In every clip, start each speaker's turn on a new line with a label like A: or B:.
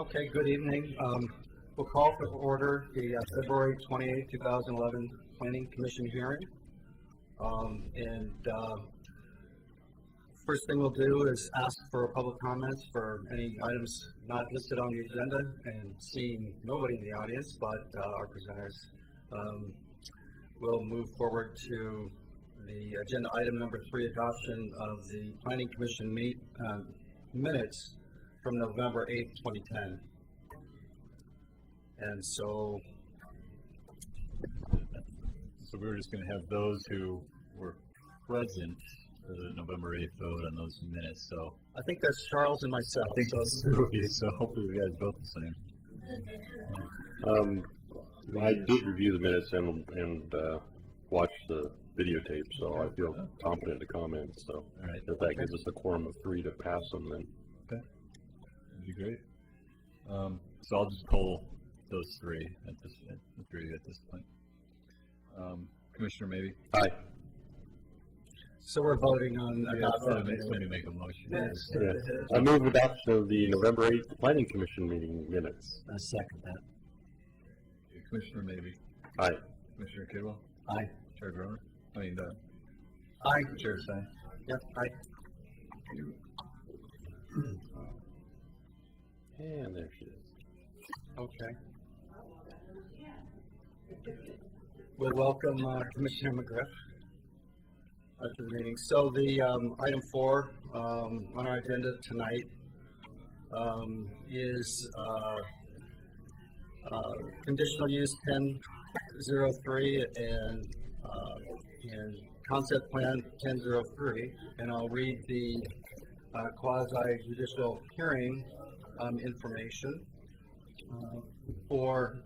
A: Okay, good evening. We'll call to order the February 28, 2011 Planning Commission hearing. First thing we'll do is ask for public comments for any items not listed on the agenda, and seeing nobody in the audience but our presenters, we'll move forward to the agenda item number 3, adoption of the Planning Commission minutes from November 8th, 2010. And so
B: we're just going to have those who were present for the November 8th vote on those minutes. So
A: I think that's Charles and myself.
B: I think so hopefully you guys both the same.
C: I did review the minutes and watch the videotape, so I feel confident to comment. So
B: all right,
C: if that gives us a quorum of 3 to pass them, then
B: okay, that'd be great. So I'll just poll those three at this point. Commissioner, maybe.
C: aye.
A: So we're voting on
B: Maybe make a motion.
A: Yes.
C: Yeah. I move adoption of the November 8th Planning Commission meeting minutes.
A: I second that.
B: Commissioner, maybe.
C: Aye.
B: Commissioner Kidwell.
A: Aye.
B: Chair Groner.
A: Aye.
B: Chair Stein.
A: Yep. Aye.
C: And there she is.
A: Okay. We'll welcome Commissioner McGriff to the meeting. So the item 4 on our agenda tonight is conditional use 1003 and concept plan 1003, and I'll read the quasi-judicial hearing information for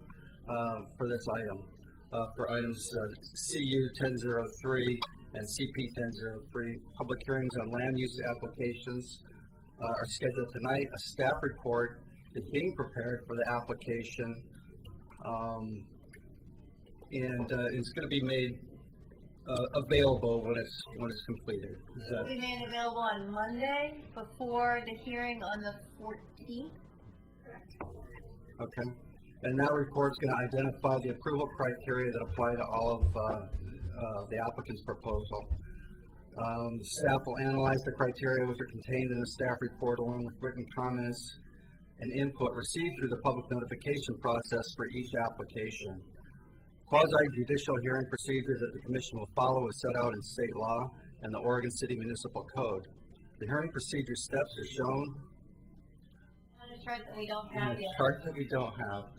A: this item. For items CU 1003 and CP 1003, public hearings on land use applications are scheduled tonight. A staff report is being prepared for the application, and it's going to be made available when it's completed.
D: It will be made available on Monday before the hearing on the 14th.
A: Okay. And that report is going to identify the approval criteria that apply to all of the applicant's proposal. Staff will analyze the criteria which are contained in the staff report along with written comments and input received through the public notification process for each application. Quasi-judicial hearing procedures that the Commission will follow is set out in state law and the Oregon City Municipal Code. The hearing procedure steps are shown
D: On a chart that we don't have yet.
A: chart that we don't have.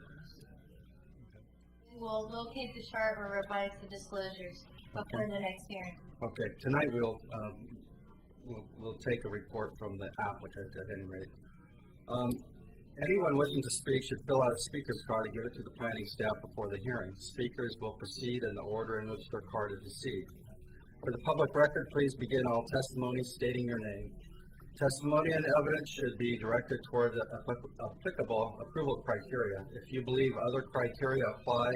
D: We'll locate the chart or revise the disclosures before the next hearing.
A: Okay, tonight we'll take a report from the applicant at any rate. Anyone wishing to speak should fill out a speaker's card and give it to the planning staff before the hearing. Speakers will proceed in the order in which their card is received. For the public record, please begin all testimony stating your name. Testimony and evidence should be directed toward the applicable approval criteria. If you believe other criteria apply,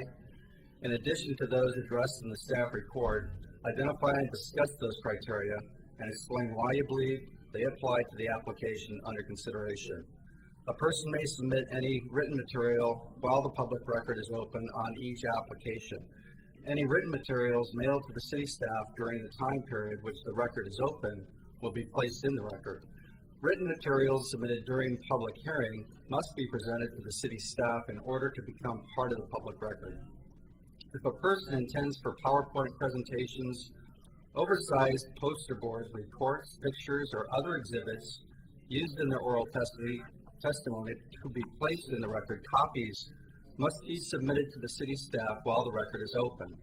A: in addition to those addressed in the staff report, identify and discuss those criteria and explain why you believe they apply to the application under consideration. A person may submit any written material while the public record is open on each application. Any written materials mailed to the city staff during the time period which the record is open will be placed in the record. Written materials submitted during public hearing must be presented to the city staff in order to become part of the public record. If a person intends for PowerPoint presentations, oversized poster boards, reports, pictures, or other exhibits used in their oral testimony to be placed in the record, copies must be submitted to the city staff while the record is open.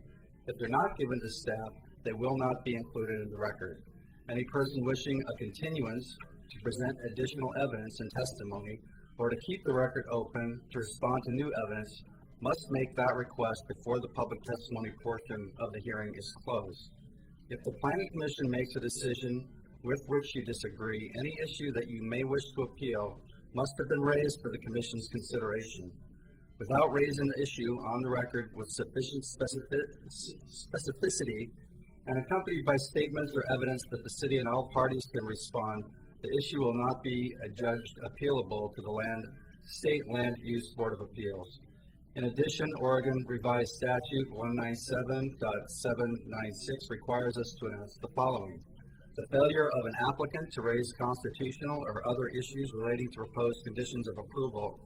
A: If they're not given to staff, they will not be included in the record. Any person wishing a continuance to present additional evidence and testimony or to keep the record open to respond to new evidence must make that request before the public testimony portion of the hearing is closed. If the Planning Commission makes a decision with which you disagree, any issue that you may wish to appeal must have been raised for the Commission's consideration. Without raising the issue on the record with sufficient specificity and accompanied by statements or evidence that the city and all parties can respond, the issue will not be adjudged appealable to the Land State Land Use Board of Appeals. In addition, Oregon Revised Statute 197.796 requires us to announce the following. The failure of an applicant to raise constitutional or other issues relating to proposed conditions of approval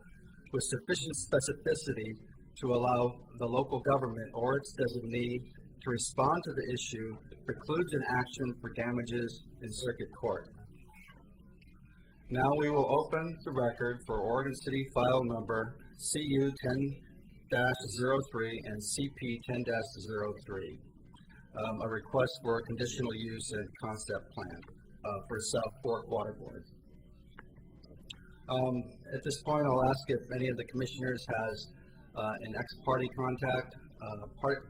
A: with sufficient specificity to allow the local government or its designee to respond to the issue precludes an action for damages in circuit court. Now we will open the record for Oregon City file number CU 10-03 and CP 10-03. A request for a conditional use and concept plan for South Fork Water Board. At this point, I'll ask if any of the commissioners has an ex-party contact,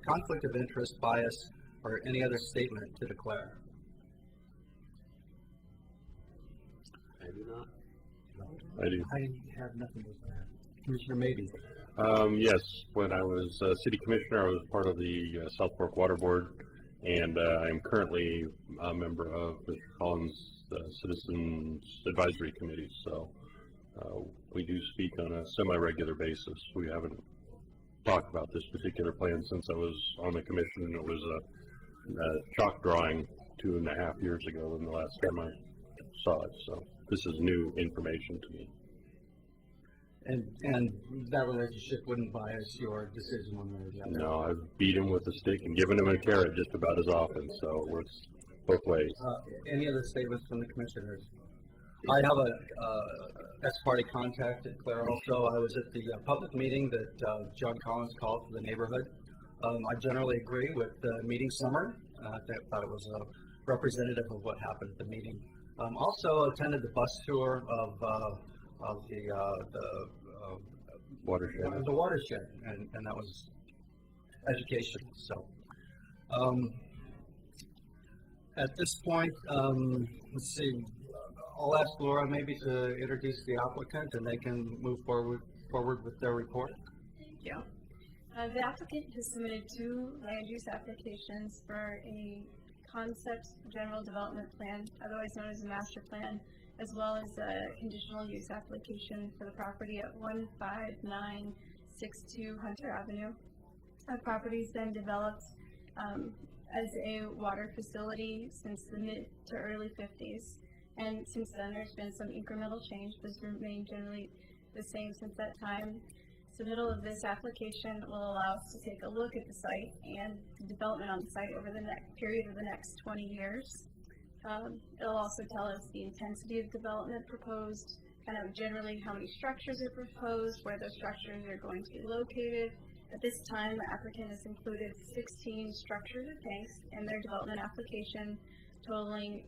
A: conflict of interest, bias, or any other statement to declare.
C: I do not. I do.
A: I have nothing to declare. Commissioner Mabey.
C: Yes, when I was city commissioner, I was part of the South Fork Water Board, and I am currently a member of Mr. Collins' Citizens Advisory Committee. So we do speak on a semi-regular basis. We haven't talked about this particular plan since I was on the commission, and it was a chalk drawing 2.5 years ago when the last time I saw it. So this is new information to me.
A: And that relationship wouldn't bias your decision one way or the other?
C: No, I've beat him with a stick and given him a carrot just about as often, so it's both ways.
A: Any other statements from the commissioners? I have a ex-party contact at Clare also. I was at the public meeting that John Collins called for the neighborhood. I generally agree with the meeting summary. I thought it was representative of what happened at the meeting. Also attended the bus tour of the
C: Watershed.
A: The watershed, and that was education. So, at this point, let's see. I'll ask Laura maybe to introduce the applicant, and they can move forward with their report.
E: Thank you. The applicant has submitted 2 land use applications for a concept general development plan, otherwise known as a master plan, as well as a conditional use application for the property at 15962 Hunter Avenue. The property has been developed as a water facility since the mid to early 50s. And since then, there's been some incremental change, but it's remained generally the same since that time. Submittal of this application will allow us to take a look at the site and the development on the site over the next period of the next 20 years. It'll also tell us the intensity of development proposed, kind of generally how many structures are proposed, where those structures are going to be located. At this time, the applicant has included 16 structures or tanks in their development application, totaling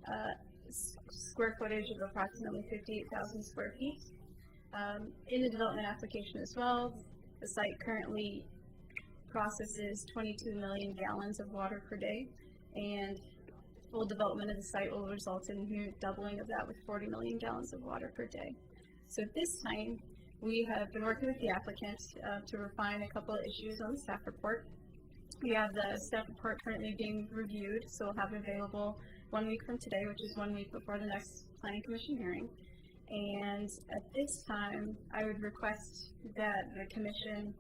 E: square footage of approximately 58,000 square feet. In the development application as well, the site currently processes 22 million gallons of water per day, and full development of the site will result in a near doubling of that with 40 million gallons of water per day. So at this time, we have been working with the applicant to refine a couple of issues on the staff report. We have the staff report currently being reviewed, so we'll have it available 1 week from today, which is 1 week before the next Planning Commission hearing. And at this time, I would request that the Commission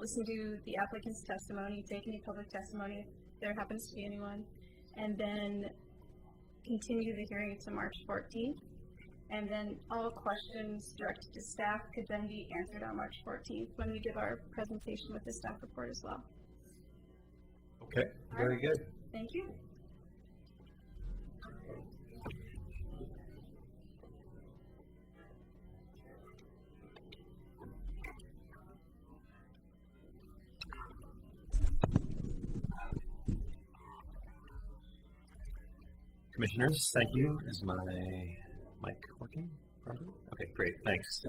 E: listen to the applicant's testimony, take any public testimony if there happens to be anyone, and then continue the hearing to March 14th. And then all questions directed to staff could then be answered on March 14th when we give our presentation with the staff report as well.
A: Okay, very good.
E: Thank you.
F: Commissioners, thank you. Is my mic working? Okay, great, thanks.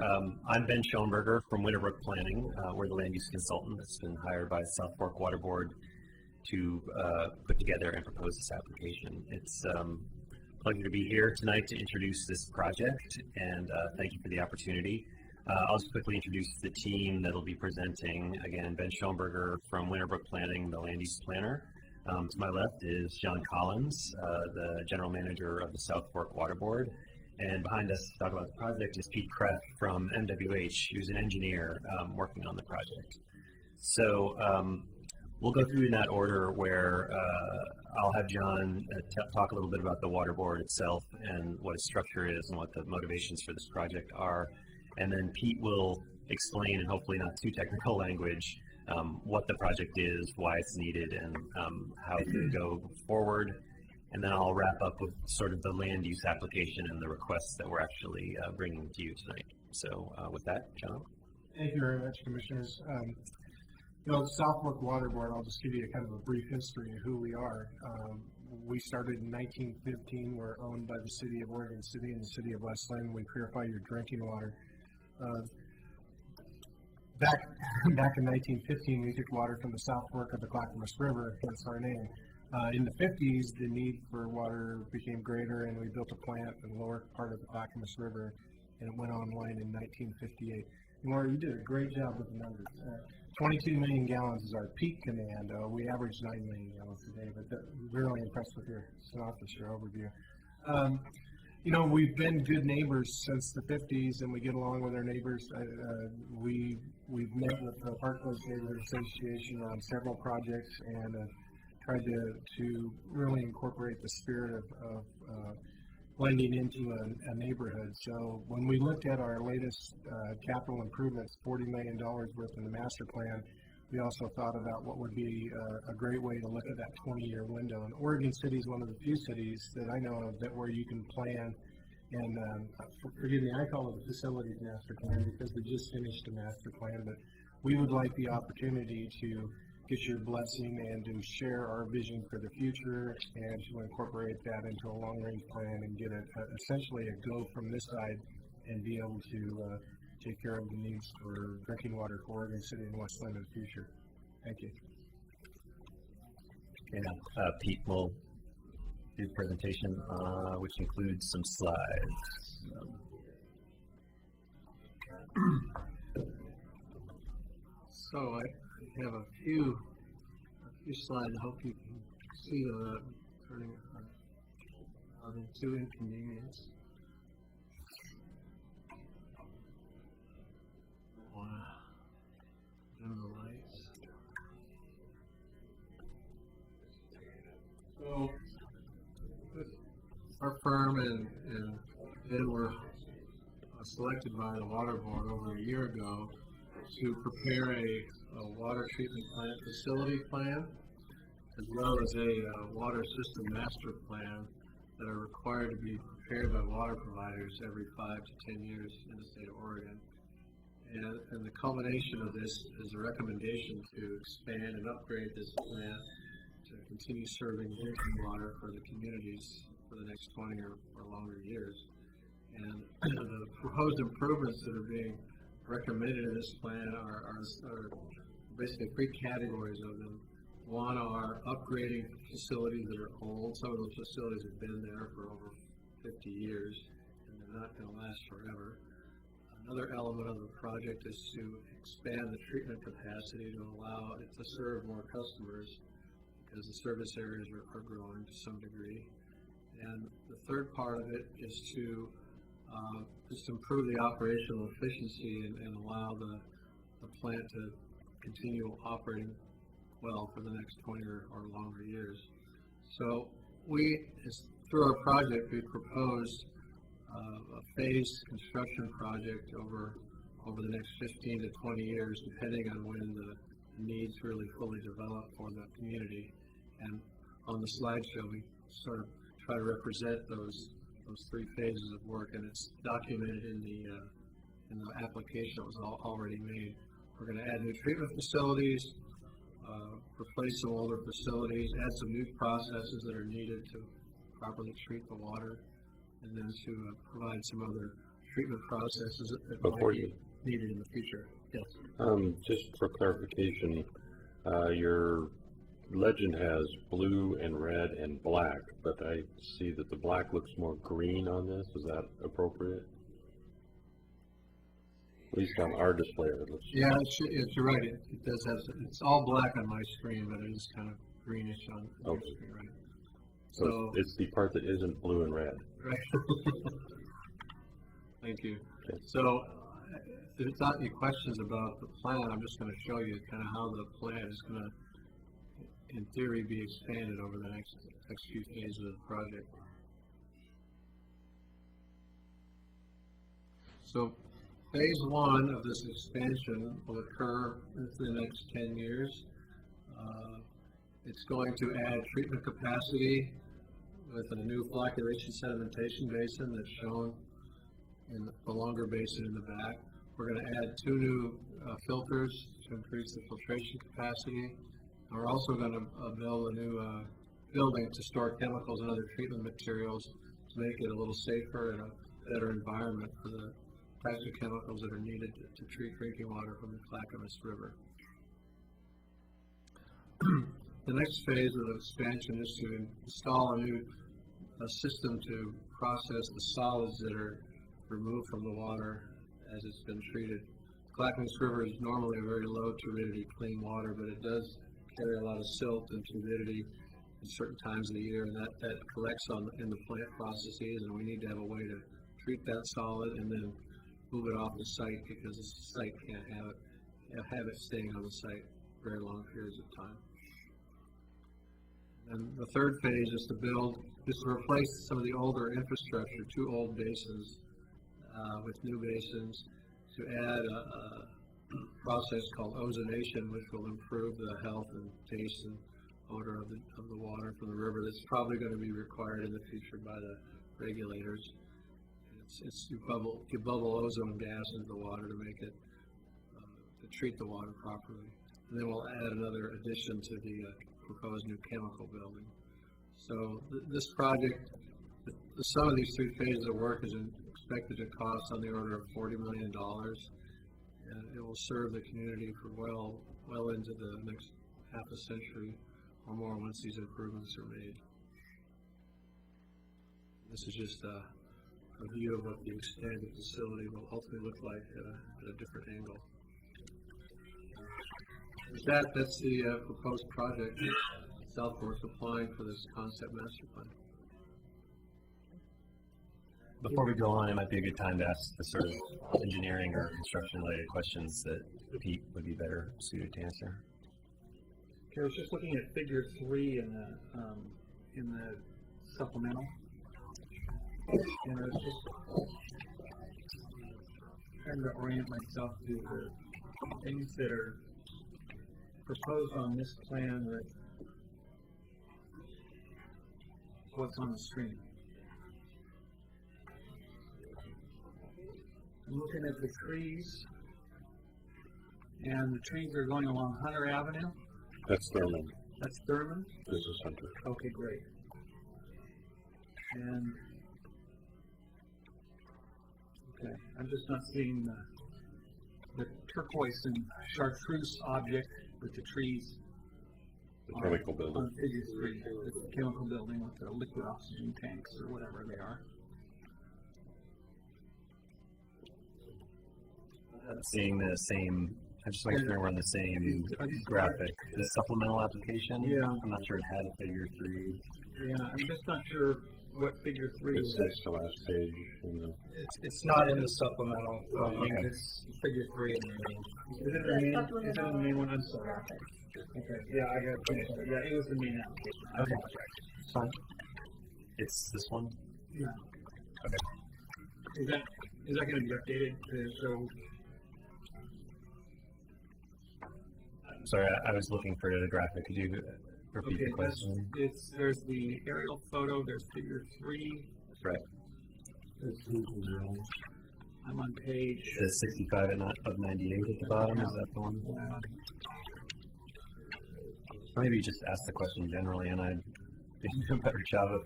F: I'm Ben Schoenberger from Winterbrook Planning. We're the land use consultant that's been hired by South Fork Water Board to put together and propose this application. It's a pleasure to be here tonight to introduce this project, and thank you for the opportunity. I'll just quickly introduce the team that'll be presenting. Again, Ben Schoenberger from Winterbrook Planning, the land use planner. To my left is John Collins, the general manager of the South Fork Water Board, And behind us to talk about the project is Pete Kreff from MWH, who's an engineer working on the project. So we'll go through in that order where I'll have John talk a little bit about the water board itself and what its structure is and what the motivations for this project are. And then Pete will explain, in hopefully not too technical language, what the project is, why it's needed, and how to go forward. And then I'll wrap up with sort of the land use application and the requests that we're actually bringing to you tonight. So with that, John.
G: Thank you very much, Commissioners. The South Fork Water Board, I'll just give you a kind of a brief history of who we are. We started in 1915. We're owned by the City of Oregon City and the City of Westland. We purify your drinking water. Back in 1915, we took water from the South Fork of the Clackamas River, hence our name. In the 50s, the need for water became greater, and we built a plant in the lower part of the Clackamas River, and it went online in 1958. And Laura, you did a great job with the numbers. 22 million gallons is our peak demand. We average 9 million gallons a day, but we're really impressed with your synopsis, your overview. We've been good neighbors since the 50s, and we get along with our neighbors. We've met with the Parklands Neighborhood Association on several projects and tried to really incorporate the spirit of blending into a neighborhood. So when we looked at our latest capital improvements, $40 million worth in the master plan, we also thought about what would be a great way to look at that 20-year window. And Oregon City is one of the few cities that I know of that where you can plan. And forgive me, I call it the facilities master plan because we just finished a master plan. But we would like the opportunity to get your blessing and to share our vision for the future and to incorporate that into a long-range plan and get essentially a go from this side and be able to take care of the needs for drinking water for Oregon City and Westland in the future. Thank you.
F: Okay, now Pete will do the presentation, which includes some slides.
G: So I have a few slides. I hope you can see the turning to inconvenience. Wow. Dim the lights. So our firm and Ed were selected by the Water Board over a year ago to prepare a water treatment plant facility plan, as well as a water system master plan that are required to be prepared by water providers every 5 to 10 years in the state of Oregon. And the culmination of this is a recommendation to expand and upgrade this plant to continue serving drinking water for the communities for the next 20 or longer years. And the proposed improvements that are being recommended in this plan are basically three categories of them. One are upgrading facilities that are old. Some of those facilities have been there for over 50 years, and they're not going to last forever. Another element of the project is to expand the treatment capacity to allow it to serve more customers because the service areas are growing to some degree. And the third part of it is to just improve the operational efficiency and allow the plant to continue operating well for the next 20 or longer years. So through our project, we proposed a phased construction project over the next 15 to 20 years, depending on when the needs really fully develop for the community. And on the slideshow, we sort of try to represent those three phases of work, and it's documented in the application that was already made. We're going to add new treatment facilities, replace some older facilities, add some new processes that are needed to properly treat the water, and then to provide some other treatment processes that might be needed in the future. Yes.
C: Just for clarification, your legend has blue and red and black, but I see that the black looks more green on this. Is that appropriate? At least on our display, it looks.
G: Yeah, you're right. It does have. It's all black on my screen, but it is kind of greenish on your screen, right?
C: So it's the part that isn't blue and red.
G: Right. Thank you. So, if there's not any questions about the plan, I'm just gonna show you kind of how the plan is gonna, in theory, be expanded over the next few phases of the project. So, phase one of this expansion will occur within the next 10 years. It's going to add treatment capacity with a new flocculation sedimentation basin that's shown in the longer basin in the back. We're going to add 2 new filters to increase the filtration capacity. And we're also going to build a new building to store chemicals and other treatment materials to make it a little safer and a better environment for the types of chemicals that are needed to treat drinking water from the Clackamas River. The next phase of the expansion is to install a new system to process the solids that are removed from the water as it's been treated. Clackamas River is normally a very low turbidity clean water, but it does carry a lot of silt and turbidity at certain times of the year, and that collects in the plant processes, and we need to have a way to treat that solid and then move it off the site, because the site can't have it staying on the site very long periods of time. And the third phase is to replace some of the older infrastructure, 2 old basins with new basins, to add a process called ozonation, which will improve the health and taste and odor of the water from the river. That's probably going to be required in the future by the regulators. You bubble ozone gas into the water to make it to treat the water properly, and then we'll add another addition to the proposed new chemical building. So this project, the sum of these 3 phases of work is expected to cost on the order of $40 million, and it will serve the community for well into the next half a century or more once these improvements are made. This is just a view of what the expanded facility will ultimately look like at a different angle. With that, that's the proposed project. South Fork's applying for this concept master plan.
F: Before we go on, it might be a good time to ask the sort of engineering or construction-related questions that Pete would be better suited to answer.
H: Okay, I was just looking at figure 3 in the supplemental, and I was just trying to orient myself to the things that are proposed on this plan with what's on the screen. I'm looking at the trees, and the trees are going along Hunter Avenue.
C: That's Thurman.
H: That's Thurman?
C: Business Center.
H: Okay, great. And, okay, I'm just not seeing the turquoise and chartreuse object with the trees.
C: The chemical building.
H: On figure 3, the chemical building with the liquid oxygen tanks or whatever they are.
F: Seeing the same, I'm just making sure we're on the same graphic. The supplemental application?
H: Yeah.
F: I'm not sure it had a figure 3.
H: Yeah, I'm just not sure what figure 3
C: It's
H: is.
C: the last page.
A: It's not in the supplemental.
H: Okay.
A: It's figure 3 in the main.
H: Is it the main? Is it the main one? I'm sorry. Okay. Yeah, I got it. Yeah, it was the main application.
F: Okay. Fine. It's this one?
H: Yeah.
F: Okay.
H: Is that going to be updated to show?
F: Sorry, I was looking for the graphic. Could you repeat the question?
H: There's the aerial photo. There's figure 3.
F: Right.
H: I'm on page.
F: The 65 of 98 at the bottom. Is that the one? Or maybe you just ask the question generally, and I'd do a better job of.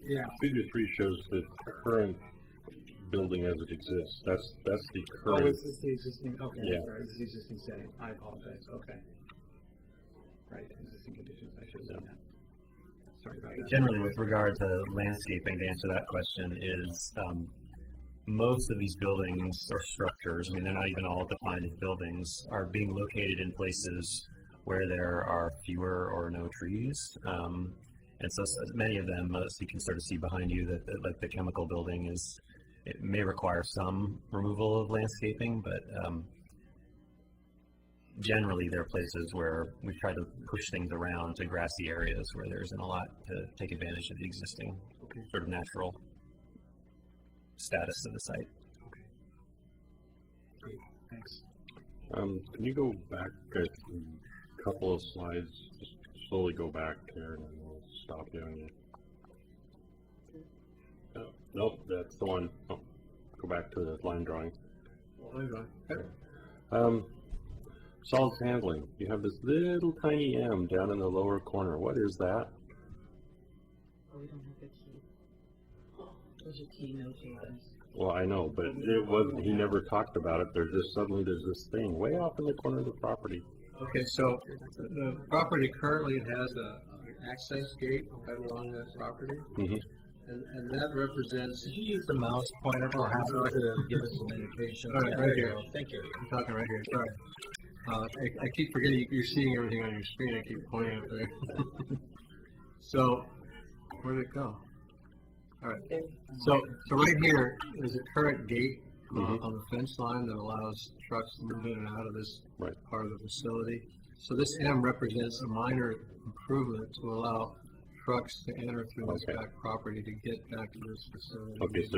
H: Yeah.
C: Figure 3 shows the current building as it exists. That's the
H: Oh,
C: current.
H: this is the existing. Okay.
C: Yeah.
H: Sorry, this is the existing setting. I apologize. Okay. Right. Existing conditions. I should have done that. Sorry about that.
F: Generally, with regard to landscaping, to answer that question, is most of these buildings or structures, I mean, they're not even all defined as buildings, are being located in places where there are fewer or no trees. And so many of them, as you can sort of see behind you, that like the chemical building is it may require some removal of landscaping, but generally there are places where we try to push things around to grassy areas where there isn't a lot to take advantage of the existing sort of natural status of the site.
H: Great, thanks.
C: Can you go back a couple of slides? Just slowly go back there, and then we'll stop you on you. Oh, nope, that's the one. Oh, go back to the line drawing. Solids handling. You have this little tiny M down in the lower corner. What is that?
I: Oh, we don't have the key. There's a key, no changes.
C: Well, I know, but it was, he never talked about it. There's this thing way off in the corner of the property.
G: Okay, so the property currently has an access gate right along that property.
C: Mm-hmm.
G: And that represents.
A: Could you use the mouse pointer perhaps to give us some indication?
G: All right, right here.
A: Thank you.
G: I'm talking right here, sorry. I keep forgetting you're seeing everything on your screen. I keep pointing up there. So, where did it go? All right. So right here is a current gate on the fence line that allows trucks to move in and out of this part of the facility. So this M represents a minor improvement to allow trucks to enter through this back property to get back to this facility.
C: Okay, so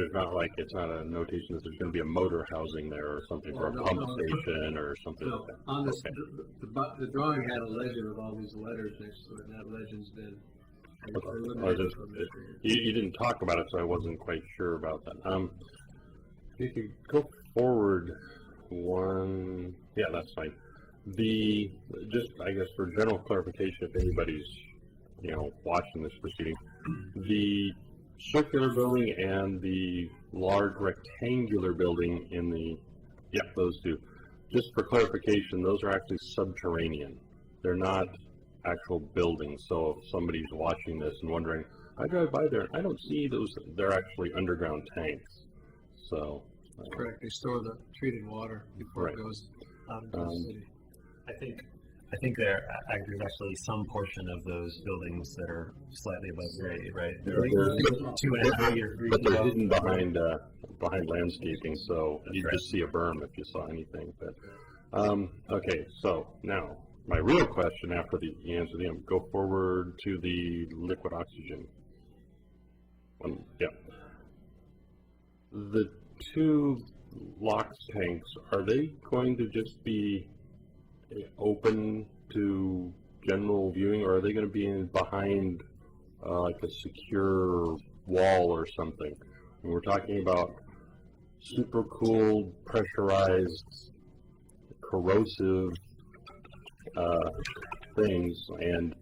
C: it's not a notation that there's going to be a motor housing there or something, or a pump station or something like that.
G: On this, the drawing had a legend with all these letters next to it, and that legend's been eliminated from this.
C: You didn't talk about it, so I wasn't quite sure about that. You could go forward one. Yeah, that's fine. Just I guess for general clarification, if anybody's watching this proceeding, the circular building and the large rectangular building those two. Just for clarification, those are actually subterranean. They're not actual buildings. So if somebody's watching this and wondering, I drive by there, I don't see those. They're actually underground tanks. So
G: that's correct. They store the treated water before it goes out into the city.
F: I think there's actually some portion of those buildings that are slightly above grade, right? They're like 2.5 feet or 3 feet.
C: But they're hidden behind landscaping, so you just see a berm if you saw anything. But okay, so now my real question after the answer, go forward to the liquid oxygen. The two LOX tanks, are they going to just be open to general viewing, or are they going to be behind like a secure wall or something? And we're talking about super cooled, pressurized, corrosive things, and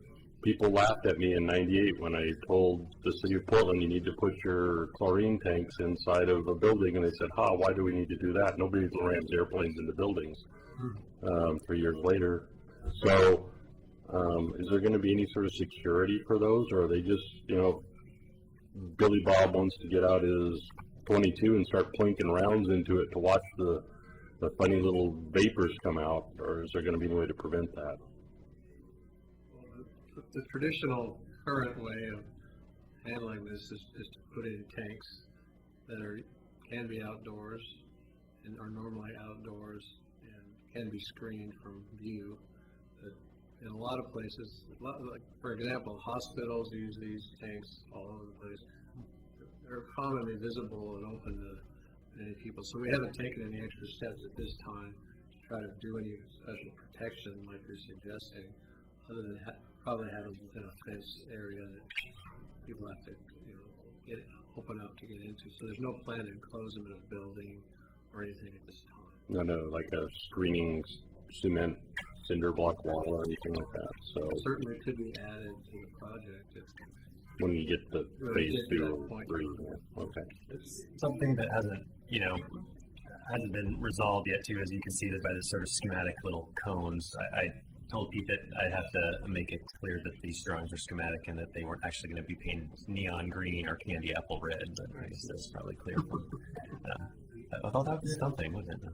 C: people laughed at me in '98 when I told the city of Portland you need to put your chlorine tanks inside of a building, and they said, why do we need to do that? Nobody rams airplanes into buildings. 3 years later. So is there going to be any sort of security for those, or are they just, Billy Bob wants to get out his .22 and start plinking rounds into it to watch the funny little vapors come out, or is there going to be any way to prevent that?
G: Well, the traditional current way of handling this is to put in tanks that can be outdoors and are normally outdoors and can be screened from view. In a lot of places, like for example, hospitals use these tanks all over the place. They're commonly visible and open to many people. So we haven't taken any extra steps at this time to try to do any special protection like you're suggesting, other than probably have them within a fenced area that people have to open up to get into. So there's no plan to enclose them in a building or anything at this time.
C: No, like a screening cement cinder block wall or anything like that. So
G: certainly could be added to the project
C: when you get to phase 2 or 3. Okay.
F: It's something that hasn't been resolved yet too, as you can see by the sort of schematic little cones. I told Pete that I'd have to make it clear that these drawings are schematic and that they weren't actually going to be painted neon green or candy apple red, but I guess that's probably clear from I thought that was something, wasn't it?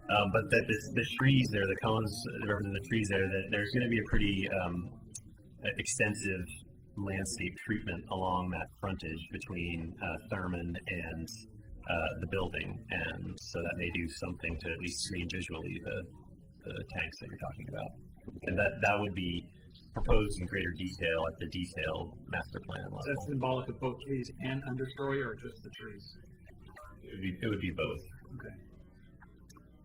F: But that the trees there, the cones represent the trees there, that there's going to be a pretty extensive landscape treatment along that frontage between Thurman and the building, and so that may do something to at least screen visually the tanks that you're talking about. And that would be proposed in greater detail at the detailed master plan level.
H: Is that symbolic of both trees and understory, or just the trees?
F: It would be both.
H: Okay.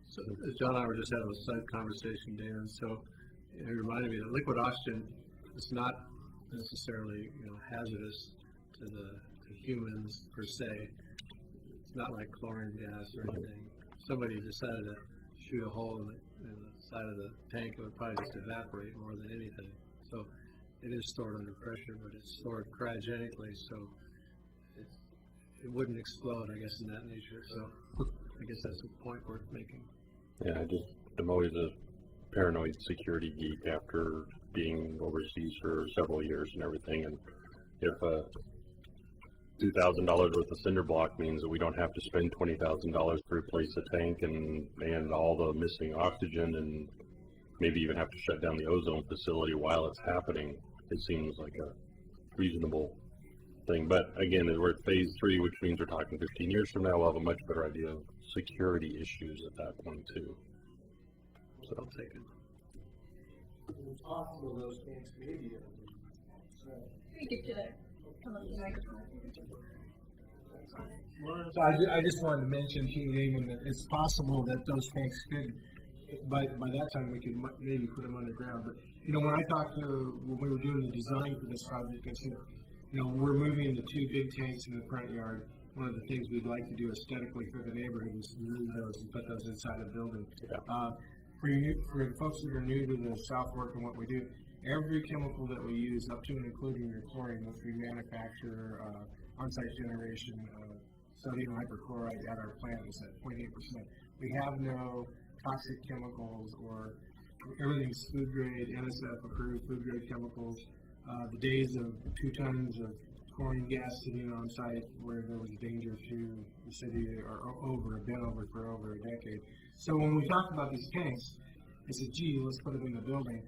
G: So John and I were just having a side conversation, Dan, so it reminded me that liquid oxygen is not necessarily, hazardous to humans per se. It's not like chlorine gas or anything. If somebody decided to shoot a hole in the side of the tank, it would probably just evaporate more than anything. So it is stored under pressure, but it's stored cryogenically, so it wouldn't explode, I guess, in that nature. So I guess that's a point worth making.
C: Yeah, I'm always a paranoid security geek after being overseas for several years and everything. And if $2,000 worth of cinder block means that we don't have to spend $20,000 to replace a tank and all the missing oxygen, and maybe even have to shut down the ozone facility while it's happening, it seems like a reasonable thing. But again, we're at phase 3, which means we're talking 15 years from now. We'll have a much better idea of security issues at that point too. So I'll take it.
J: It's possible those tanks may be
E: We get to come up to the microphone.
J: So I just wanted to mention to you, Damon, that it's possible that those tanks could, by that time, we could maybe put them underground. But, when I talked when we were doing the design for this project, I said, we're moving the 2 big tanks in the front yard. One of the things we'd like to do aesthetically for the neighborhood is move those and put those inside a building.
C: Yeah.
J: For folks that are new to the South Fork and what we do, every chemical that we use, up to and including your chlorine, which we manufacture on-site generation sodium hyperchloride at our plant is at 0.8%. We have no toxic chemicals, or everything's food grade, NSF approved food grade chemicals. The days of 2 tons of chlorine gas sitting on site where there was danger to the city are been over for over a decade. So when we talked about these tanks, I said, gee, let's put it in the building.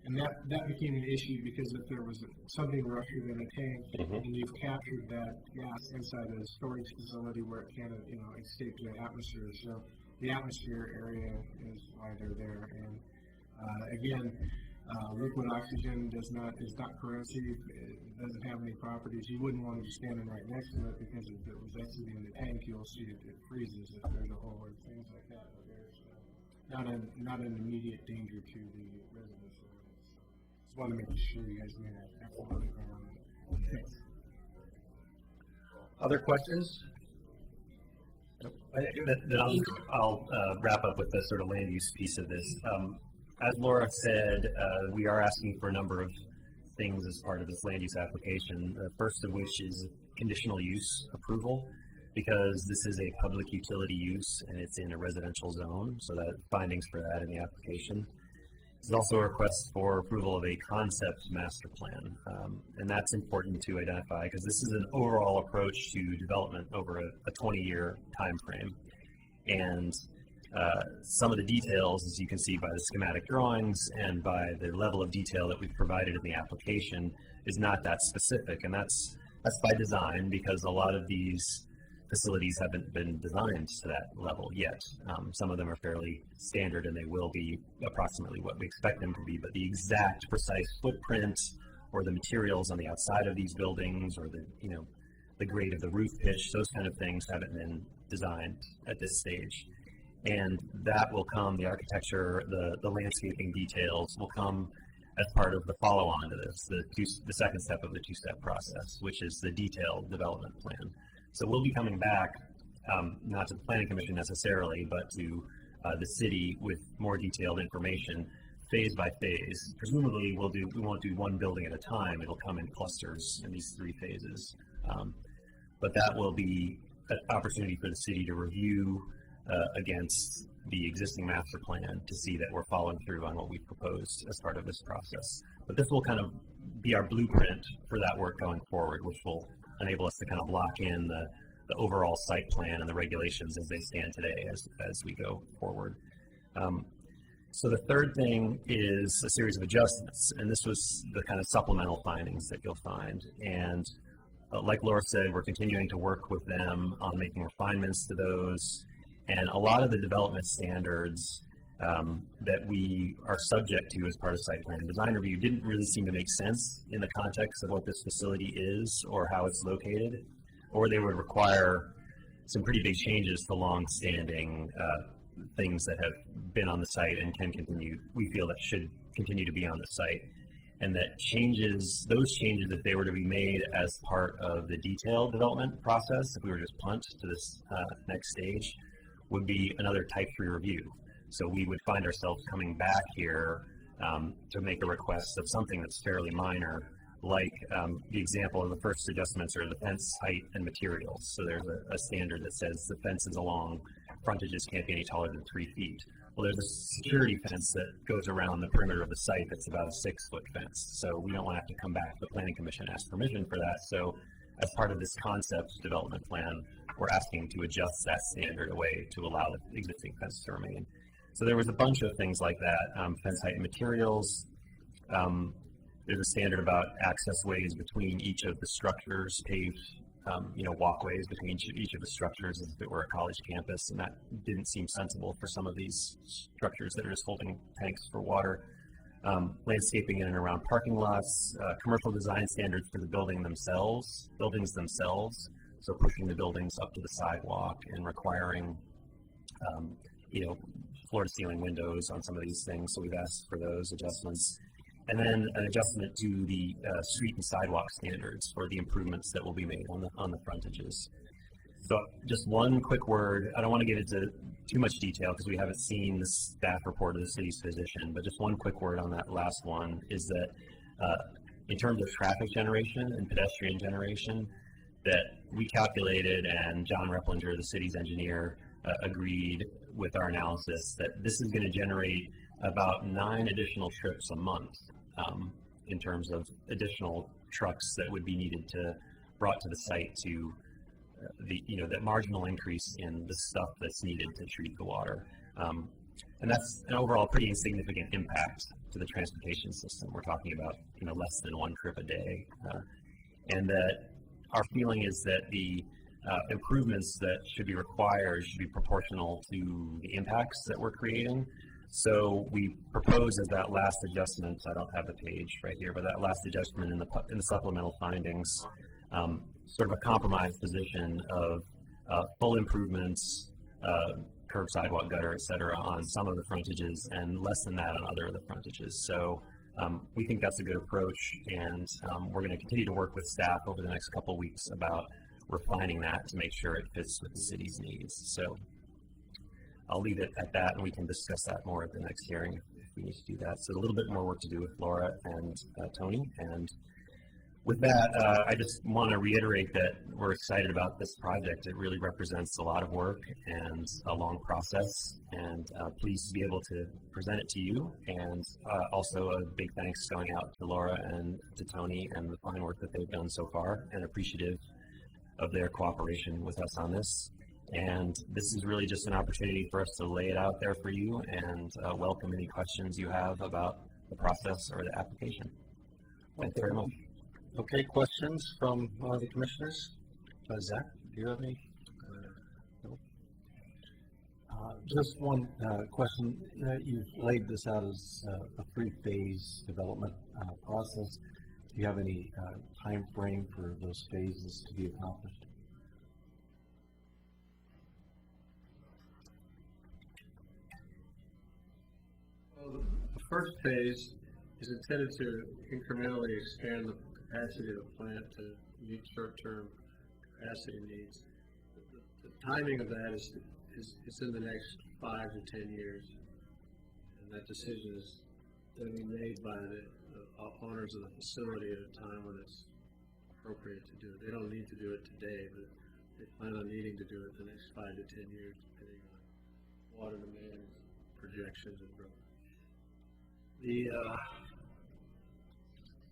J: And that became an issue, because if there was something ruptured in a tank, and you've captured that gas inside a storage facility where it can't, escape to the atmosphere. So the atmosphere area is why they're there. And again, liquid oxygen is not corrosive. It doesn't have any properties. You wouldn't want to be standing right next to it, because if it was exiting the tank, you'll see it freezes if there's a hole or things like that. But there's not an immediate danger to the residents. Just want to make sure you guys knew that. Thanks.
A: Other questions?
F: I'll wrap up with the sort of land use piece of this. As Laura said, we are asking for a number of things as part of this land use application. The first of which is conditional use approval, because this is a public utility use and it's in a residential zone, so that findings for that in the application. There's also a request for approval of a concept master plan, and that's important to identify, because this is an overall approach to development over a 20-year time frame. And some of the details, as you can see by the schematic drawings and by the level of detail that we've provided in the application, is not that specific, and that's by design, because a lot of these facilities haven't been designed to that level yet. Some of them are fairly standard, and they will be approximately what we expect them to be, but the exact precise footprint or the materials on the outside of these buildings, or the grade of the roof pitch, those kind of things haven't been designed at this stage. And that will come, the architecture, the landscaping details will come as part of the follow-on to this, the second step of the 2-step process, which is the detailed development plan. So we'll be coming back, not to the Planning Commission necessarily, but to the city with more detailed information, phase by phase. Presumably we won't do one building at a time. It'll come in clusters in these 3 phases. But that will be an opportunity for the city to review against the existing master plan to see that we're following through on what we've proposed as part of this process. But this will kind of be our blueprint for that work going forward, which will enable us to kind of lock in the overall site plan and the regulations as they stand today as we go forward. So the third thing is a series of adjustments, and this was the kind of supplemental findings that you'll find. And like Laura said, we're continuing to work with them on making refinements to those. And a lot of the development standards that we are subject to as part of site plan design review didn't really seem to make sense in the context of what this facility is or how it's located, or they would require some pretty big changes to long-standing things that have been on the site and can continue, we feel that should continue to be on the site. And that those changes, if they were to be made as part of the detailed development process, if we were just punt to this next stage, would be another type 3 review. So we would find ourselves coming back here to make a request of something that's fairly minor, like the example of the first adjustments are the fence height and materials. So there's a standard that says the fences along frontages can't be any taller than 3 feet. Well, there's a security fence that goes around the perimeter of the site that's about a 6-foot fence. So we don't want to have to come back to the planning commission and ask permission for that. So as part of this concept development plan, we're asking to adjust that standard away to allow the existing fence to remain. So there was a bunch of things like that, fence height and materials. There's a standard about access ways between each of the structures, paved, walkways between each of the structures as if it were a college campus, and that didn't seem sensible for some of these structures that are just holding tanks for water. Landscaping in and around parking lots, commercial design standards for the buildings themselves, so pushing the buildings up to the sidewalk and requiring, floor-to-ceiling windows on some of these things, so we've asked for those adjustments. And then an adjustment to the street and sidewalk standards for the improvements that will be made on the frontages. So just one quick word, I don't want to get into too much detail because we haven't seen the staff report of the city's position, but just one quick word on that last one is that in terms of traffic generation and pedestrian generation, that we calculated, and John Replinger, the city's engineer, agreed with our analysis that this is going to generate about 9 additional trips a month in terms of additional trucks that would be needed brought to the site to that marginal increase in the stuff that's needed to treat the water. And that's an overall pretty insignificant impact to the transportation system. We're talking about less than 1 trip a day. And that our feeling is that the improvements that should be required should be proportional to the impacts that we're creating. So we propose as that last adjustment, I don't have the page right here, but that last adjustment in the supplemental findings, sort of a compromise position of full improvements, curb, sidewalk, gutter, et cetera, on some of the frontages and less than that on other of the frontages. So we think that's a good approach, and we're going to continue to work with staff over the next couple of weeks about refining that to make sure it fits with the city's needs. So I'll leave it at that, and we can discuss that more at the next hearing if we need to do that. So a little bit more work to do with Laura and Tony. And with that, I just want to reiterate that we're excited about this project. It really represents a lot of work and a long process, and pleased to be able to present it to you. And also a big thanks going out to Laura and to Tony and the fine work that they've done so far, and appreciative of their cooperation with us on this. And this is really just an opportunity for us to lay it out there for you and welcome any questions you have about the process or the application. Thanks very much.
A: Okay, questions from the commissioners? Zach, do you have any? No.
K: Just one question. You've laid this out as a 3-phase development process. Do you have any time frame for those phases to be accomplished?
G: Well, the first phase is intended to incrementally expand the capacity of the plant to meet short-term capacity needs. The timing of that is in the next 5 to 10 years, and that decision is going to be made by the owners of the facility at a time when it's appropriate to do it. They don't need to do it today, but they plan on needing to do it the next 5 to 10 years, depending on water demand projections and growth. The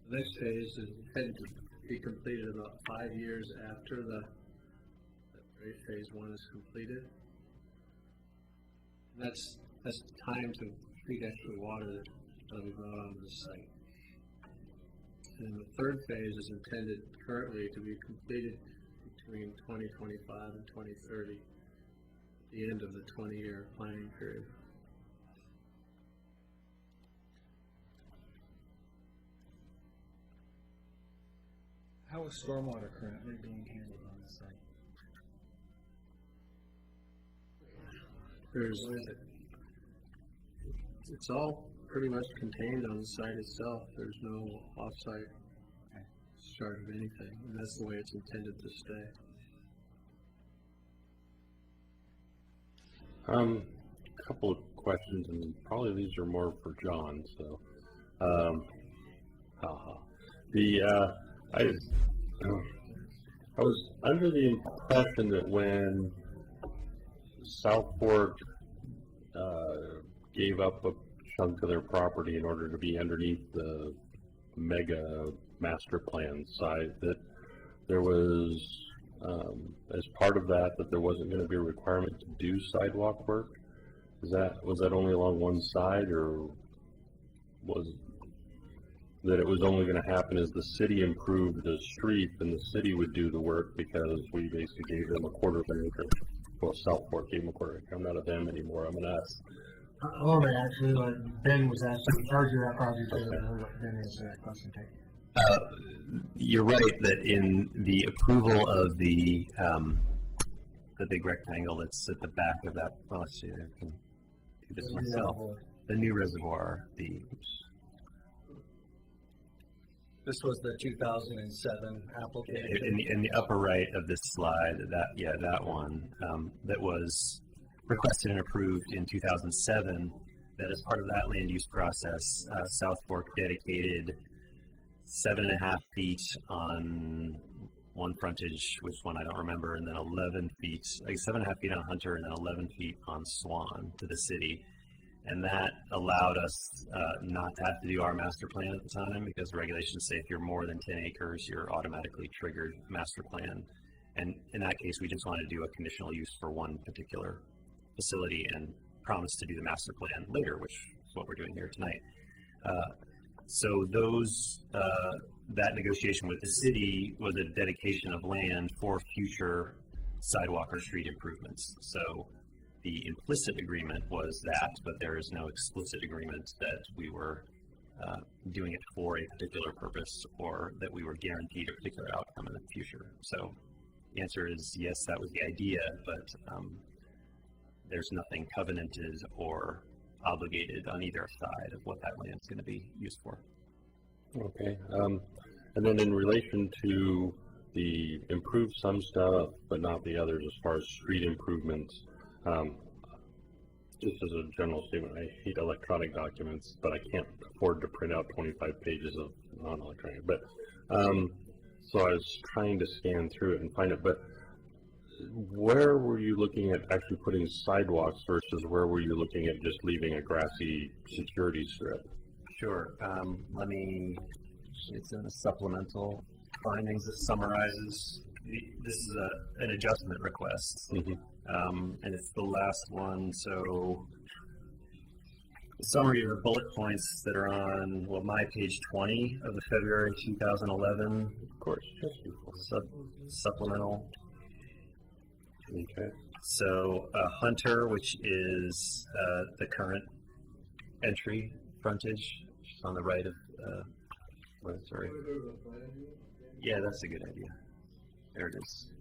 G: next phase is intended to be completed about 5 years after phase 1 is completed. And that's time to treat extra water that will be brought onto the site. And the third phase is intended currently to be completed between 2025 and 2030, the end of the 20-year planning period.
H: How is stormwater currently being handled on the site?
G: It's all pretty much contained on the site itself. There's no off-site discharge of anything, and that's the way it's intended to stay.
C: A couple of questions, and probably these are more for John. So, I was under the impression that when South Fork gave up a chunk of their property in order to be underneath the mega master plan site, that there was, as part of that, that there wasn't going to be a requirement to do sidewalk work. Was that only along one side, or was that it was only going to happen as the city improved the street, and the city would do the work because we basically gave them a quarter of an acre? Well, South Fork gave them a quarter acre. I'm not a them anymore. I'm an us.
J: Oh, actually, Ben was asking, argue that project over. Ben answered that question.
F: You're right that in the approval of the big rectangle that's at the back of that, well, let's see, I can do this myself. The new reservoir,
A: This was the 2007 application.
F: in the upper right of this slide, that one, that was requested and approved in 2007, that as part of that land use process, South Fork dedicated 7.5 feet on one frontage, which one I don't remember, and then 11 feet, like 7.5 feet on Hunter, and then 11 feet on Swan to the city. And that allowed us not to have to do our master plan at the time, because the regulations say if you're more than 10 acres, you're automatically triggered master plan. And in that case, we just wanted to do a conditional use for one particular facility and promise to do the master plan later, which is what we're doing here tonight. So that negotiation with the city was a dedication of land for future sidewalk or street improvements. So the implicit agreement was that, but there is no explicit agreement that we were doing it for a particular purpose or that we were guaranteed a particular outcome in the future. So the answer is yes, that was the idea, but there's nothing covenanted or obligated on either side of what that land is going to be used for.
C: Okay. And then in relation to the improve some stuff, but not the others as far as street improvements, just as a general statement, I hate electronic documents, but I can't afford to print out 25 pages of non-electronic. But so I was trying to scan through it and find it, but where were you looking at actually putting sidewalks versus where were you looking at just leaving a grassy security strip?
F: Sure. It's in the supplemental findings that summarizes. This is an adjustment request, and it's the last one. So the summary of the bullet points that are on, my page 20 of the February 2011,
C: of course,
F: supplemental.
C: Okay.
F: So Hunter, which is the current entry frontage, on the right of. Sorry. Yeah, that's a good idea. There it is.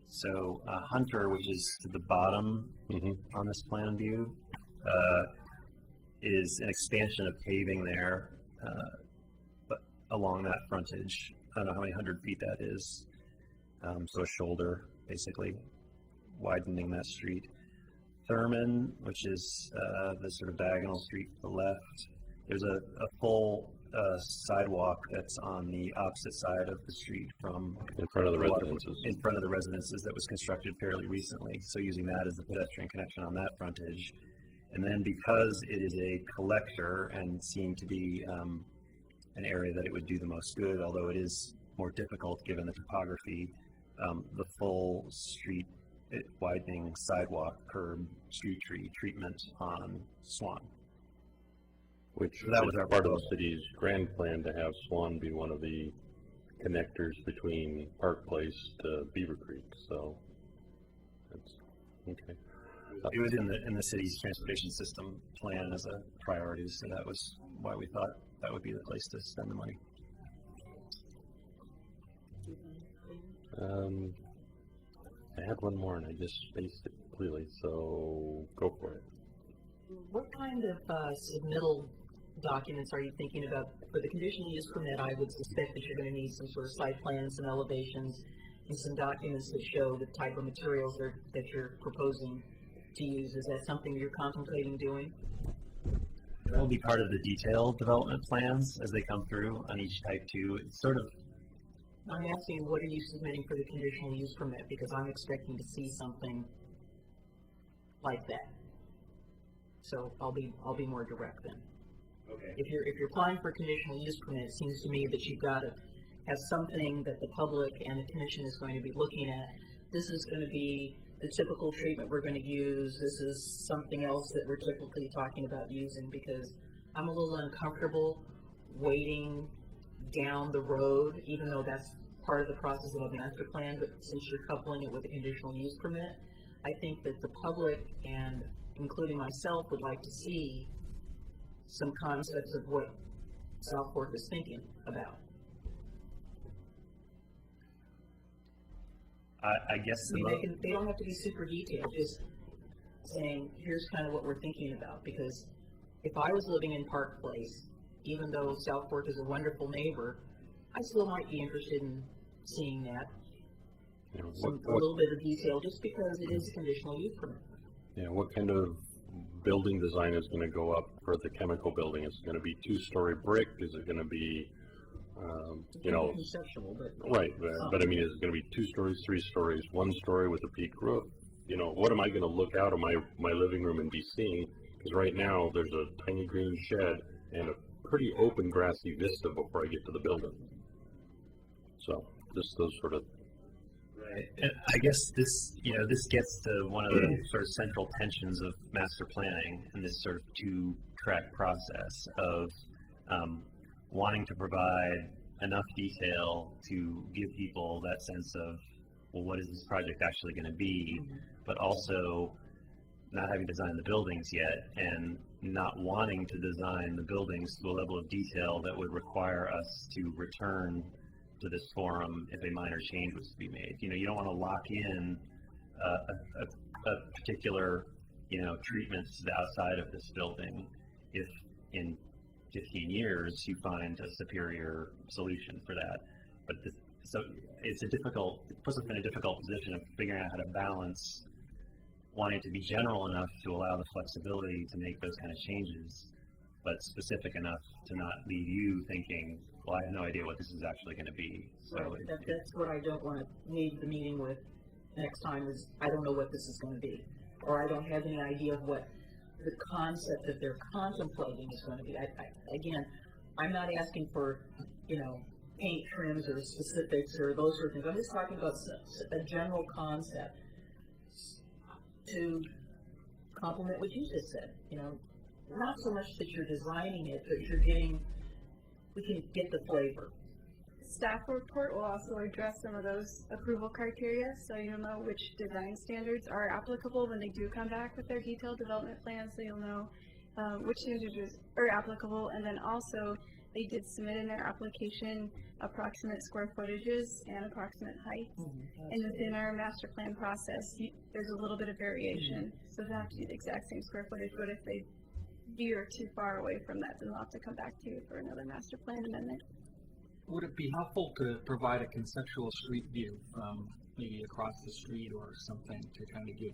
F: So Hunter, which is to the bottom on this plan view, is an expansion of paving there, but along that frontage. I don't know how many 100 feet that is. So a shoulder, basically, widening that street. Thurman, which is the sort of diagonal street to the left. There's a full sidewalk that's on the opposite side of the street from
C: in front of the residences.
F: In front of the residences that was constructed fairly recently. So using that as the pedestrian connection on that frontage. And then because it is a collector and seemed to be an area that it would do the most good, although it is more difficult given the topography, the full street widening sidewalk curb street tree treatment on Swan.
C: Which
F: So that was
C: is
F: our
C: part of the
F: proposal.
C: city's grand plan to have Swan be one of the connectors between Park Place to Beaver Creek, so that's, okay.
F: It was in the city's transportation system plan as a priority, so that was why we thought that would be the place to spend the money.
C: I had one more and I just spaced it completely, so go for it.
I: What kind of submittal documents are you thinking about for the conditional use permit? I would suspect that you're going to need some sort of site plans and elevations and some documents that show the type of materials that you're proposing to use. Is that something you're contemplating doing?
F: That will be part of the detailed development plans as they come through on each type 2. It's sort of,
I: I'm asking, what are you submitting for the conditional use permit? Because I'm expecting to see something like that. So I'll be more direct then.
F: okay.
I: If you're applying for a conditional use permit, it seems to me that you've got to have something that the public and the commission is going to be looking at. This is going to be the typical treatment we're going to use. This is something else that we're typically talking about using, because I'm a little uncomfortable waiting down the road, even though that's part of the process of a master plan, but since you're coupling it with a conditional use permit, I think that the public, and including myself, would like to see some concepts of what South Fork is thinking about.
F: I guess
I: I mean, they don't have to be super detailed, just saying, here's kind of what we're thinking about, because if I was living in Park Place, even though South Fork is a wonderful neighbor, I still might be interested in seeing that.
C: You know,
I: A little bit of detail, just because it is a conditional use permit.
C: Yeah, what kind of building design is going to go up for the chemical building? Is it going to be 2-story brick? Is it going to be, you know,
I: conceptual, but
C: right? But I mean, is it going to be 2 stories, 3 stories, 1 story with a peaked roof? You know, what am I going to look out of my living room and be seeing? Because right now there's a tiny green shed and a pretty open grassy vista before I get to the building. So just those sort of.
F: Right. And I guess this gets to one of the sort of central tensions of master planning and this sort of 2-track process of wanting to provide enough detail to give people that sense of, well, what is this project actually going to be, but also not having designed the buildings yet and not wanting to design the buildings to a level of detail that would require us to return to this forum if a minor change was to be made. You know, you don't want to lock in a particular, treatments to the outside of this building if in 15 years you find a superior solution for that. But so it puts us in a difficult position of figuring out how to balance wanting to be general enough to allow the flexibility to make those kind of changes, but specific enough to not leave you thinking, well, I have no idea what this is actually going to be. So
I: right. That's what I don't want to leave the meeting with next time, is I don't know what this is going to be, or I don't have any idea of what the concept that they're contemplating is going to be. Again, I'm not asking for, paint trims or specifics or those sort of things. I'm just talking about a general concept to complement what you just said. Not so much that you're designing it, but we can get the flavor.
E: Staff report will also address some of those approval criteria, so you'll know which design standards are applicable when they do come back with their detailed development plan, so you'll know which standards are applicable. And then also, they did submit in their application approximate square footages and approximate heights. And within our master plan process, there's a little bit of variation, so they have to do the exact same square footage, but if they veer too far away from that, then they'll have to come back to you for another master plan amendment.
H: Would it be helpful to provide a conceptual street view from maybe across the street or something to kind of give,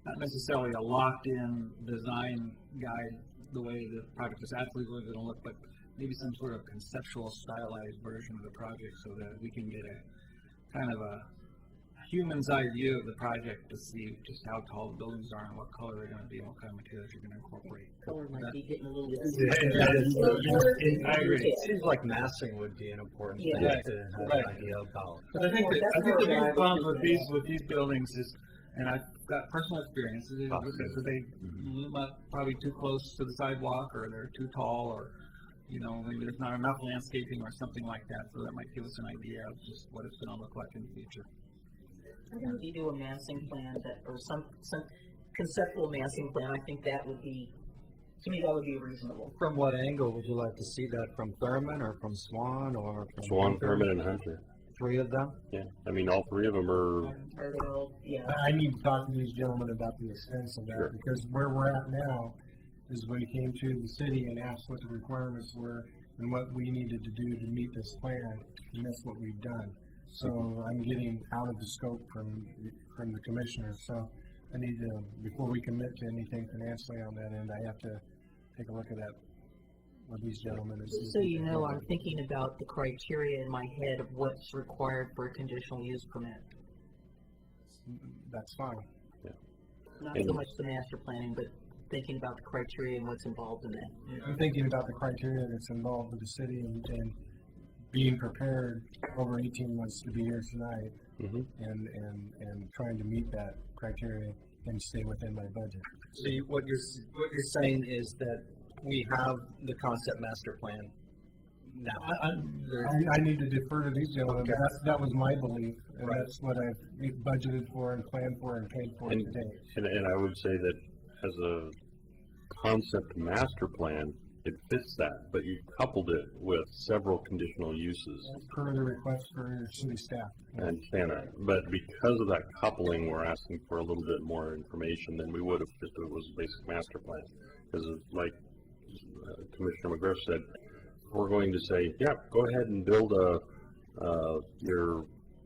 H: not necessarily a locked-in design guide the way the project is absolutely going to look, but maybe some sort of conceptual stylized version of the project so that we can get a kind of a human's eye view of the project to see just how tall the buildings are and what color they're going to be and what kind of materials you're going to incorporate.
I: Color might be getting a little bit.
K: I agree. It seems like massing would be an important thing to have an idea about.
H: But I think the big problem with these buildings is, And I've got personal experiences. They probably too close to the sidewalk, or they're too tall, or maybe there's not enough landscaping or something like that. So that might give us an idea of just what it's going to look like in the future.
I: I think if you do a massing plan or some conceptual massing plan, I think that would be, to me, that would be reasonable.
A: From what angle would you like to see that? From Thurman or from Swan or from
C: Swan, Thurman, and Hunter.
A: 3 of them?
C: Yeah, I mean, all 3 of them are.
J: I need to talk to these gentlemen about the expense of that, because where we're at now is we came to the city and asked what the requirements were and what we needed to do to meet this plan, and that's what we've done. So I'm getting out of the scope from the commissioner. So I need to, before we commit to anything financially on that end, I have to take a look at that with these gentlemen.
I: So you know, I'm thinking about the criteria in my head of what's required for a conditional use permit.
J: That's fine.
C: Yeah.
I: Not so much the master planning, but thinking about the criteria and what's involved in that.
J: I'm thinking about the criteria that's involved with the city and being prepared over 18 months to be here tonight, and trying to meet that criteria and stay within my budget.
A: So what you're saying is that we have the concept master plan now.
J: I need to defer to these gentlemen.
A: Okay.
J: That was my belief, and that's what I've budgeted for and planned for and paid for today.
C: And I would say that as a concept master plan, it fits that, but you coupled it with several conditional uses.
J: Per the request for your city staff.
C: I understand that, but because of that coupling, we're asking for a little bit more information than we would have if it was a basic master plan. Because like Commissioner McGriff said, we're going to say, yeah, go ahead and build your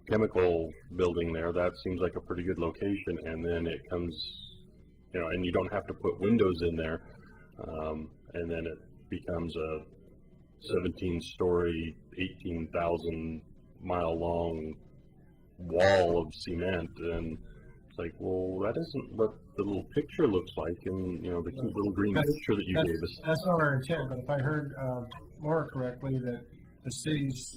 C: chemical building there. That seems like a pretty good location, and then it comes, and you don't have to put windows in there. And then it becomes a 17-story, 18,000-mile long wall of cement, and it's like, well, that isn't what the little picture looks like, and the cute little green picture that you gave us.
J: That's not our intent, but if I heard Laura correctly, that the city's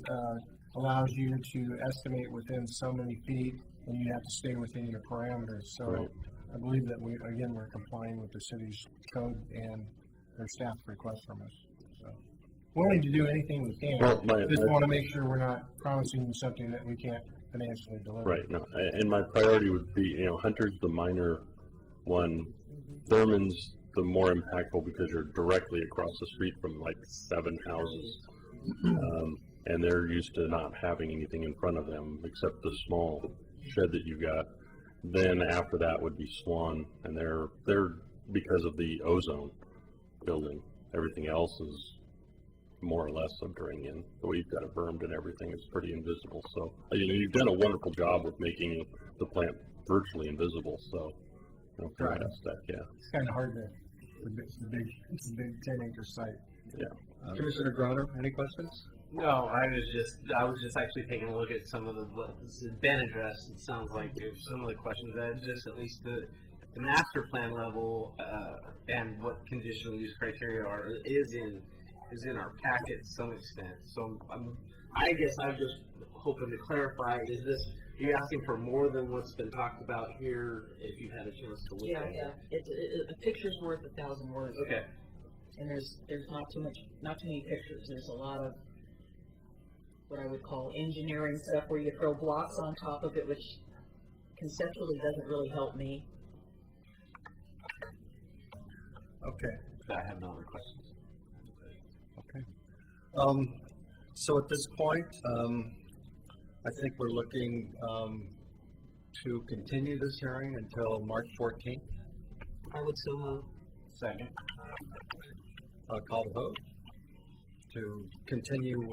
J: allows you to estimate within so many feet, and you have to stay within your parameters. So I believe that we're complying with the city's code and their staff's request from us. So willing to do anything we can. Just want to make sure we're not promising you something that we can't financially deliver.
C: Right. No, and my priority would be, Hunter's the minor one. Thurman's the more impactful because you're directly across the street from like 7 houses, and they're used to not having anything in front of them except the small shed that you got. Then after that would be Swan, and they're because of the ozone building. Everything else is more or less subterranean. The way you've got it bermed and everything is pretty invisible. So you've done a wonderful job with making the plant virtually invisible. So from that aspect,
J: it's kind of hard to. It's a big 10-acre site.
C: Yeah.
A: Commissioner Groner, any questions?
L: No, I was just actually taking a look at some of what has been addressed. It sounds like there's some of the questions that just at least the master plan level and what conditional use criteria is in our packet to some extent. So I guess I'm just hoping to clarify: are you asking for more than what's been talked about here? If you've had a chance to look at it,
I: A picture's worth 1,000 words.
L: Okay.
I: And there's not too many pictures. There's a lot of what I would call engineering stuff where you throw blocks on top of it, which conceptually doesn't really help me.
A: Okay.
L: I have no other questions.
A: Okay. So at this point, I think we're looking to continue this hearing until March 14th.
I: I would so move.
L: Second.
A: I'll call the vote to continue CU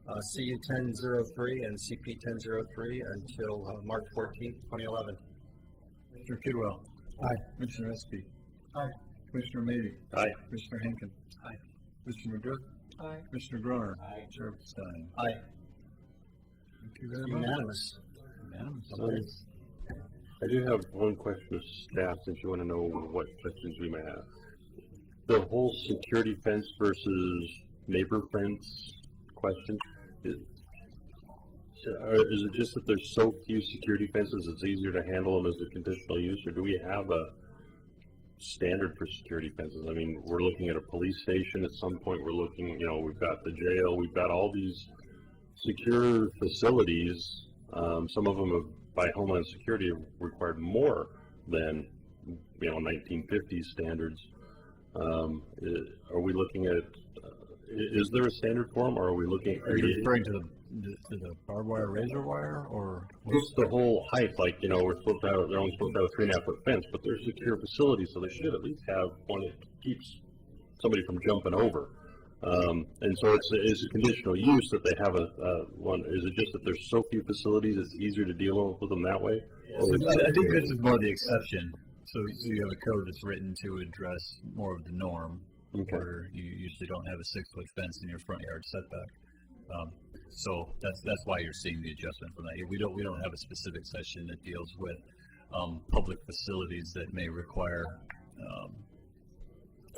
A: 1003 and CP 1003 until March 14th, 2011.
B: Commissioner Kidwell.
A: Aye.
B: Commissioner Espy.
J: Aye.
B: Commissioner Maybe.
C: Aye.
B: Commissioner Henkin.
A: Aye.
B: Commissioner McGriff.
I: Aye.
B: Commissioner Groner.
L: Aye.
B: Chair Stein.
A: Aye.
B: Thank you very much.
A: Unanimous.
B: Unanimous.
C: I do have one question of staff, since you want to know what questions we may have. The whole security fence versus neighbor fence question, is it just that there's so few security fences, it's easier to handle them as a conditional use, or do we have a standard for security fences? I mean, we're looking at a police station at some point, we're looking, you know, we've got the jail, we've got all these secure facilities. Some of them have, by Homeland Security, have required more than, you know, 1950s standards. Are we looking at, is there a standard for them, or are we looking at?
B: Are you referring to the barbed wire, razor wire, or?
C: Just the whole height, like, you know, we're supposed to have, they're only supposed to have a 3.5 foot fence, but they're secure facilities, so they should at least have one that keeps somebody from jumping over. And so it's a conditional use that they have one. Is it just that there's so few facilities, it's easier to deal with them that way?
B: I think this is more the exception. So you have a code that's written to address more of the norm, where you usually don't have a 6-foot fence in your front yard setback. So that's why you're seeing the adjustment from that. We don't have a specific section that deals with public facilities that may require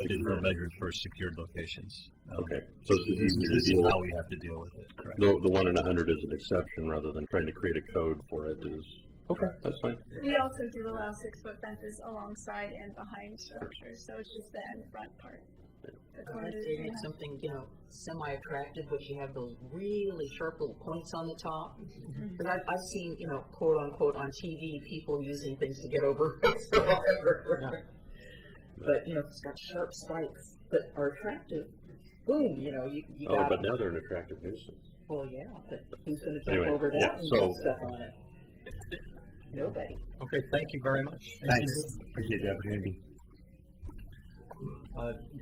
B: additional measures for secured locations.
C: Okay, so
B: this is how we have to deal with it. Correct.
C: The 1 in 100 is an exception rather than trying to create a code for it. Is okay. That's fine.
E: We also do allow 6-foot fences alongside and behind structures, so it's just the end front part.
I: I'd say make something, you know, semi-attractive, but you have those really sharp little points on the top. But I've seen, you know, quote unquote on TV, people using things to get over. But, you know, it's got sharp spikes that are attractive. Boom, you know, you got.
C: Oh, but now they're an attractive nuisance.
I: Well, yeah, but who's going to jump over that and get stuff on it? Nobody.
A: Okay, thank you very much.
K: Thanks. Appreciate the opportunity.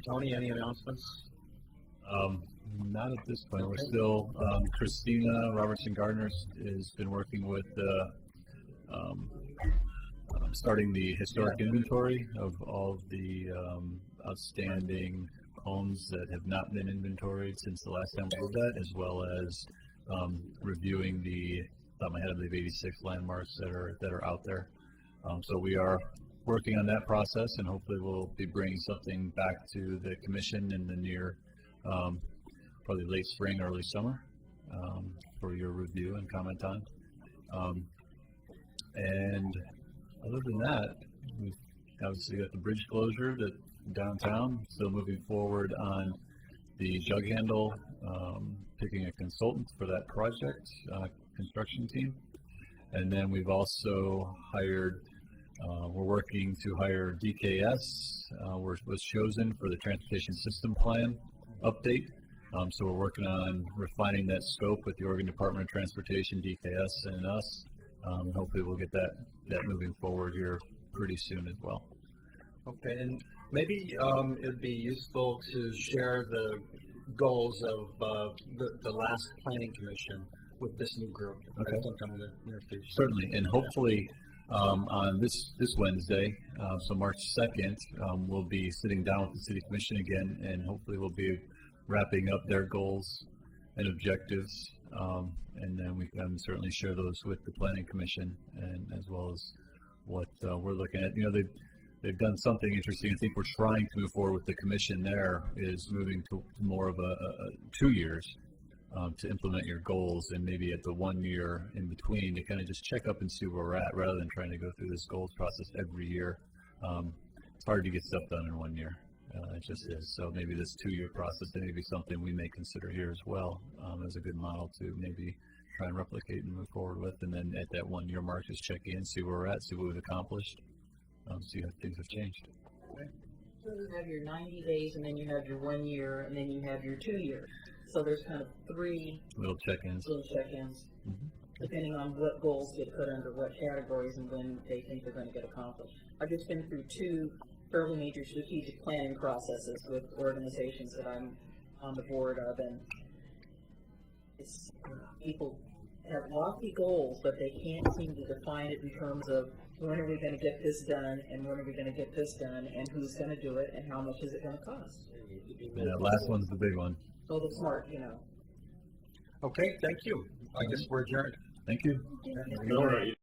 A: Tony, any announcements?
B: Not at this point. We're still, Christina Robertson Gardner has been working with starting the historic inventory of all of the outstanding homes that have not been inventoried since the last time we did that, as well as reviewing the, top of my head, I believe 86 landmarks that are out there. So we are working on that process, and hopefully we'll be bringing something back to the commission in the near, probably late spring, early summer, for your review and comment on. And other than that, we've obviously got the bridge closure that downtown, still moving forward on the jug handle, picking a consultant for that project, construction team. And then we've also hired, we're working to hire DKS, was chosen for the transportation system plan update. So we're working on refining that scope with the Oregon Department of Transportation, DKS, and us. And hopefully we'll get that moving forward here pretty soon as well.
A: Okay, and maybe it'd be useful to share the goals of the last planning commission with this new group.
B: Okay.
A: Sometime in the near future.
B: Certainly, and hopefully on this Wednesday, so March 2nd, we'll be sitting down with the City Commission again, and hopefully we'll be wrapping up their goals and objectives, and then we can certainly share those with the Planning Commission, and as well as what we're looking at. You know, they've done something interesting. I think we're trying to move forward with the commission. There is moving to more of a 2 years to implement your goals, and maybe at the 1 year in between to kind of just check up and see where we're at, rather than trying to go through this goals process every year. It's hard to get stuff done in 1 year. It just is. So maybe this 2-year process may be something we may consider here as well, as a good model to maybe try and replicate and move forward with. And then at that 1 year mark, just check in, see where we're at, see what we've accomplished, see how things have changed.
I: Okay. So you have your 90 days, and then you have your 1 year, and then you have your 2 years. So there's kind of 3
B: little check-ins.
I: Depending on what goals get put under what categories and when they think they're going to get accomplished. I've just been through 2 fairly major strategic planning processes with organizations that I'm on the board of, and people have lofty goals, but they can't seem to define it in terms of when are we going to get this done, and when are we going to get this done, and who's going to do it, and how much is it going to cost.
B: Yeah, last one's the big one.
I: So the smart, you know.
A: Okay, thank you. I guess we're adjourned.
B: Thank you.